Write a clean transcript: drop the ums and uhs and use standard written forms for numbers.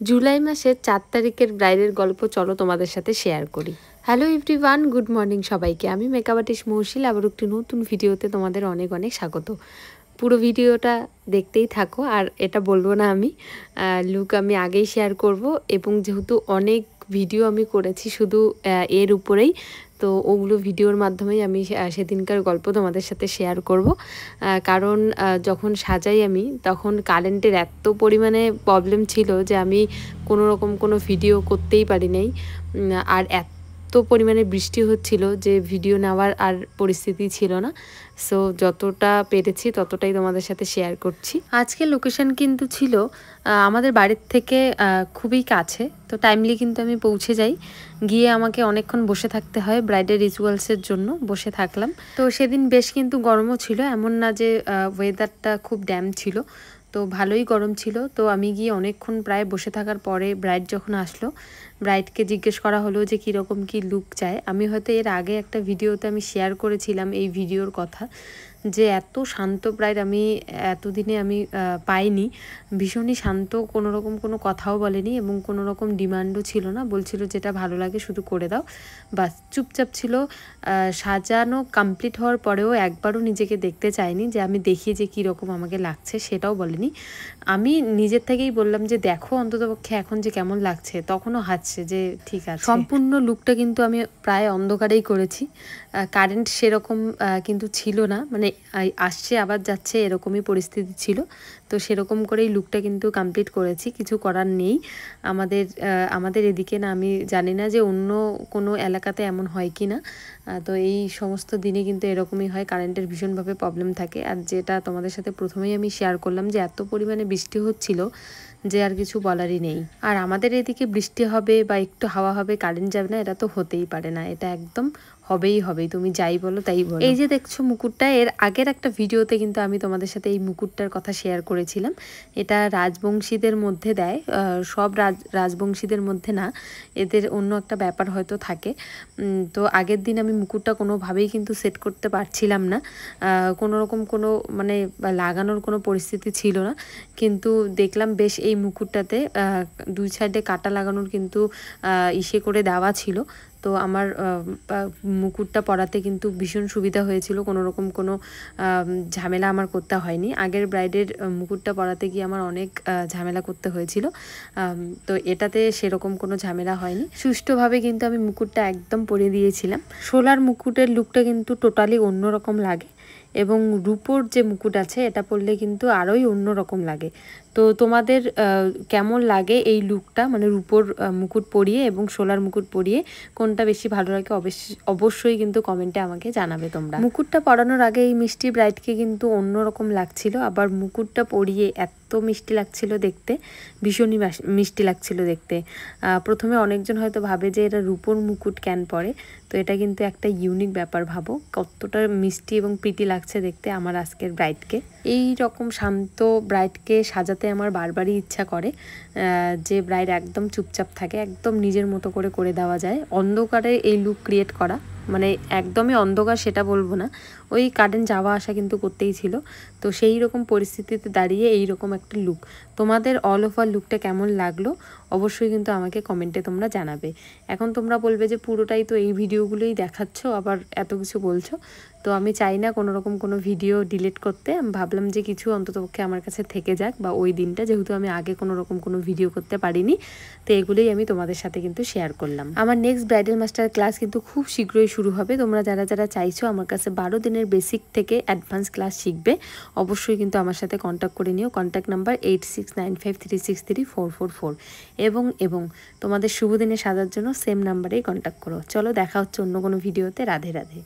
জুলাই মাসের 4 তারিখের ব্রাইডের গল্প চলো তোমাদের সাথে শেয়ার করি। হ্যালো এভরিওয়ান, গুড মর্নিং সবাইকে। আমি মেকআপ আর্টিস্ট মৌশিল, আবার একটি নতুন ভিডিওতে তোমাদের অনেক অনেক স্বাগত। পুরো ভিডিওটা দেখতেই থাকো। আর এটা বলবো না আমি, লুক আমি আগেই শেয়ার করব, এবং যেহেতু অনেক ভিডিও আমি করেছি শুধু এর উপরেই, তো ওগুলো ভিডিওর মাধ্যমেই আমি সেদিনকার গল্প তোমাদের সাথে শেয়ার করব। কারণ যখন সাজাই আমি, তখন কারেন্টের এত পরিমাণে প্রবলেম ছিল যে আমি কোনো রকম কোনো ভিডিও করতেই পারি নাই। আর এত পরিমাণে বৃষ্টি হচ্ছিল যে ভিডিও নেওয়ার আর পরিস্থিতি ছিল না। সো যতটা পেরেছি ততটাই তোমাদের সাথে শেয়ার করছি। আজকে লোকেশন কিন্তু ছিল আমাদের বাড়ির থেকে খুবই কাছে, তো টাইমলি কিন্তু আমি পৌঁছে যাই। গিয়ে আমাকে অনেকক্ষণ বসে থাকতে হয় ব্রাইডের রিচুয়ালসের জন্য, বসে থাকলাম। তো সেদিন বেশ কিন্তু গরমও ছিল, এমন না যে ওয়েদারটা খুব ড্যাম ছিল, তো ভালোই গরম ছিল। তো আমি গিয়ে অনেকক্ষণ প্রায় বসে থাকার পরে ব্রাইড যখন আসলো, ব্রাইডকে জিজ্ঞেস করা হলো যে কীরকম কী লুক চায়। আমি হয়তো এর আগে একটা ভিডিওতে আমি শেয়ার করেছিলাম এই ভিডিওর কথা, যে এত শান্ত ব্রাইড আমি এতদিনে আমি পাইনি। ভীষণই শান্ত, কোনো রকম কোনো কথাও বলেনি এবং কোনো রকম ডিমান্ডও ছিল না, বলছিল যেটা ভালো লাগে শুধু করে দাও, বাস চুপচাপ ছিল। সাজানো কমপ্লিট হওয়ার পরেও একবারও নিজেকে দেখতে চায়নি যে আমি দেখি যে কীরকম আমাকে লাগছে, সেটাও বলেনি। আমি নিজের থেকেই বললাম যে দেখো অন্ততপক্ষে এখন যে কেমন লাগছে, তখনও হাসছে যে ঠিক আছে। সম্পূর্ণ লুকটা কিন্তু আমি প্রায় অন্ধকারেই করেছি। কারেন্ট সেরকম কিন্তু ছিল না, মানে আসছে আবার যাচ্ছে এরকমই পরিস্থিতি ছিল। তো সেরকম করেই লুকটা কিন্তু কমপ্লিট করেছি, কিছু করার নেই। আমাদের এদিকে না, আমি জানি না যে অন্য কোনো এলাকাতে এমন হয় কি না। তো এই সমস্ত দিনে কিন্তু এরকমই হয়, কারেন্টের ভীষণভাবে প্রবলেম থাকে। আর যেটা তোমাদের সাথে প্রথমেই আমি শেয়ার করলাম যে এত পরিমাণে বৃষ্টি হচ্ছিল যে আর কিছু বলারই নেই। আর আমাদের এদিকে বৃষ্টি হবে বা একটু হাওয়া হবে কারেন্ট যাবে না, এটা তো হতেই পারে না, এটা একদম হবেই হবে, তুমি যাই বলো তাই বলো। এই যে দেখছো মুকুটটা, এর আগের একটা ভিডিওতে কিন্তু আমি তোমাদের সাথে এই মুকুটটার কথা শেয়ার করেছিলাম। এটা রাজবংশীদের মধ্যে দেয়, সব রাজবংশীদের মধ্যে না, এদের অন্য একটা ব্যাপার হয়তো থাকে। তো আগের দিন আমি মুকুটটা কোনোভাবেই কিন্তু সেট করতে পারছিলাম না, কোনো রকম কোনো মানে লাগানোর কোনো পরিস্থিতি ছিল না। কিন্তু দেখলাম বেশ এই মুকুটটাতে দুই সাইডে কাটা লাগানোর কিন্তু ইসে করে দেওয়া ছিল। তো আমার মুকুটটা পরাতে কিন্তু ভীষণ সুবিধা হয়েছিল, কোনো রকম কোনো ঝামেলা আমার করতে হয়নি। আগের ব্রাইডের মুকুটটা পরাতে গিয়ে আমার অনেক ঝামেলা করতে হয়েছিল, তো এটাতে সেরকম কোনো ঝামেলা হয়নি, সুষ্ঠুভাবে কিন্তু আমি মুকুটটা একদম পরিয়ে দিয়েছিলাম। সোলার মুকুটের লুকটা কিন্তু টোটালি অন্যরকম লাগে, এবং রূপোর যে মুকুট আছে এটা পরলে কিন্তু আরোই অন্যরকম লাগে। তো তোমাদের কেমন লাগে এই লুকটা, মানে রূপোর মুকুট পরিয়ে এবং সোলার মুকুট পরিয়ে কোনটা বেশি ভালো লাগে অবশ্যই কিন্তু কমেন্টে আমাকে জানাবে তোমরা। মুকুটটা পরানোর আগে এই মিষ্টি ব্রাইডকে কিন্তু অন্যরকম লাগছিল, আবার মুকুটটা পরিয়ে এত মিষ্টি লাগছিল দেখতে, ভীষণই মিষ্টি লাগছিল দেখতে। প্রথমে অনেকজন হয়তো ভাবে যে এটা রূপোর মুকুট কেন পরে, তো এটা কিন্তু একটা ইউনিক ব্যাপার, ভাবো কতটা মিষ্টি এবং প্রীতি লাগছে দেখতে আমার আজকের ব্রাইডকে। এই রকম শান্ত ব্রাইডকে সাজাতে আমার বারবারই ইচ্ছা করে, যে ব্রাইড একদম চুপচাপ থাকে, একদম নিজের মতো করে করে দেওয়া যায়। অন্ধকারে এই লুক ক্রিয়েট করা, মানে একদমই অন্ধকার সেটা বলবো না, ওই কারেন্ট যাওয়া আসা কিন্তু করতেই ছিল। তো সেই রকম পরিস্থিতিতে দাঁড়িয়ে এই রকম একটা লুক, তোমাদের অল ওভার লুকটা কেমন লাগলো অবশ্যই কিন্তু আমাকে কমেন্টে তোমরা জানাবে। এখন তোমরা বলবে যে পুরোটাই তো এই ভিডিওগুলোই দেখাচ্ছ, আবার এত কিছু বলছো। তো আমি চাই না কোনো রকম কোনো ভিডিও ডিলিট করতে, আমি ভাবলাম যে কিছু অন্ততপক্ষে আমার কাছে থেকে যাক, বা ওই দিনটা যেহেতু আমি আগে কোনো রকম কোনো ভিডিও করতে পারিনি, তো এগুলোই আমি তোমাদের সাথে কিন্তু শেয়ার করলাম। আমার নেক্সট ব্রাইডাল মাস্টার ক্লাস কিন্তু খুব শীঘ্রই শুরু হবে। তোমরা যারা যারা চাইছো আমার কাছে 12 দিনের বেসিক থেকে অ্যাডভান্স ক্লাস শিখবে, অবশ্যই কিন্তু আমার সাথে কন্ট্যাক্ট করে নিও। কন্ট্যাক্ট নাম্বার 8695363444, এবং তোমাদের শুভ দিনে সাজার জন্য সেম নাম্বারেই কন্ট্যাক্ট করো। চলো দেখা হচ্ছে অন্য কোনো ভিডিওতে। রাধে রাধে।